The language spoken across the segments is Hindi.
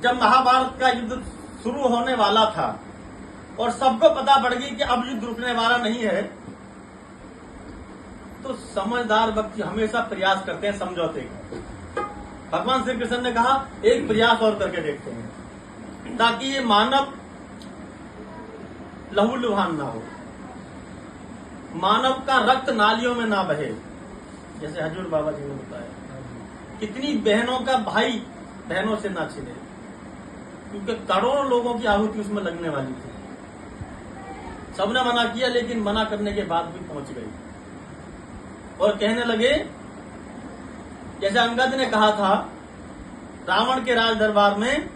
जब महाभारत का युद्ध शुरू होने वाला था और सबको पता पड़ गई कि अब युद्ध रुकने वाला नहीं है, तो समझदार व्यक्ति हमेशा प्रयास करते हैं समझौते का। भगवान श्री कृष्ण ने कहा एक प्रयास और करके देखते हैं ताकि ये मानव लहूलुहान ना हो, मानव का रक्त नालियों में ना बहे। जैसे हजूर बाबा जी ने बताया, कितनी बहनों का भाई बहनों से ना छिने, क्योंकि करोड़ों लोगों की आहुति उसमें लगने वाली थी। सबने मना किया, लेकिन मना करने के बाद भी पहुंच गई और कहने लगे, जैसे अंगद ने कहा था रावण के राज दरबार में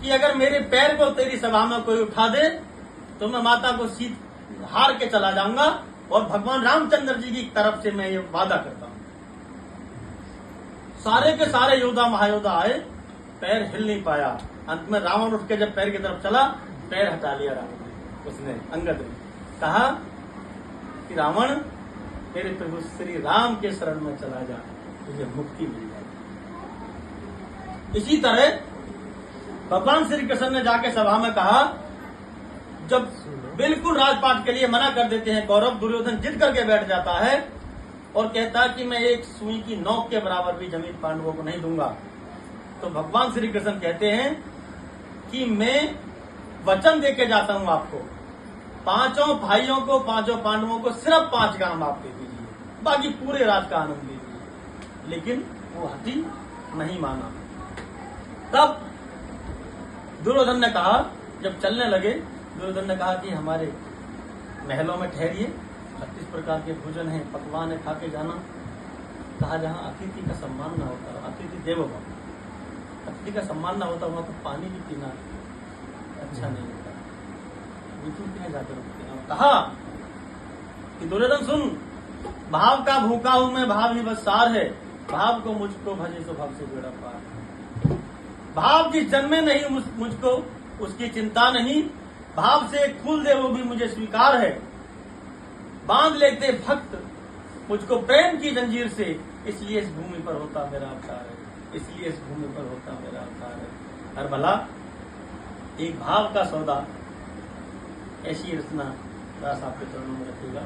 कि अगर मेरे पैर को तेरी सभा में कोई उठा दे तो मैं माता को सीत हार के चला जाऊंगा, और भगवान रामचंद्र जी की तरफ से मैं ये वादा करता हूं। सारे के सारे योद्धा महायोद्धा आए, पैर हिल नहीं पाया। अंत में रावण उठ के जब पैर की तरफ चला, पैर हटा लिया रावण ने, उसने अंगद ने कहा कि रावण मेरे प्रभु श्री राम के शरण में चला जा, तुझे मुक्ति मिल जाएगी। इसी तरह भगवान श्री कृष्ण ने जाके सभा में कहा, जब बिल्कुल राजपाट के लिए मना कर देते हैं कौरव, दुर्योधन जिद करके बैठ जाता है और कहता है कि मैं एक सुई की नोक के बराबर भी जमीन पांडवों को नहीं दूंगा, तो भगवान श्री कृष्ण कहते हैं कि मैं वचन देके जाता हूं आपको, पांचों भाइयों को, पांचों पांडवों को सिर्फ 5 गांव आप दे दीजिए, बाकी पूरे राज का आनंद लीजिए। लेकिन वो हठी नहीं माना। तब दुर्योधन ने कहा, जब चलने लगे, दुर्योधन ने कहा कि हमारे महलों में ठहरिए, 36 प्रकार के भोजन हैं, पकवान है, खा के जाना। कहा जहां अतिथि का सम्मान ना होता, अतिथि देवो भव, अतिथि का सम्मान ना होता, वहां तो पानी भी पीना अच्छा नहीं होता, बिल्कुल जाकर रुकते हैं। कहा कि दुर्योधन सुन, भाव का भूखा हूं मैं, भाव ही बस सार है, भाव को मुझको भजे तो भाव से बेड़ा पार। भाव जिस जन्मे नहीं मुझको उसकी चिंता नहीं, भाव से फूल दे वो भी मुझे स्वीकार है। बांध लेते भक्त मुझको प्रेम की जंजीर से, इसलिए इस भूमि पर होता मेरा अवतार है, इसलिए इस भूमि पर होता मेरा अवतार है। हर भला एक भाव का सौदा, ऐसी रचना दास आपके चरणों में रखेगा।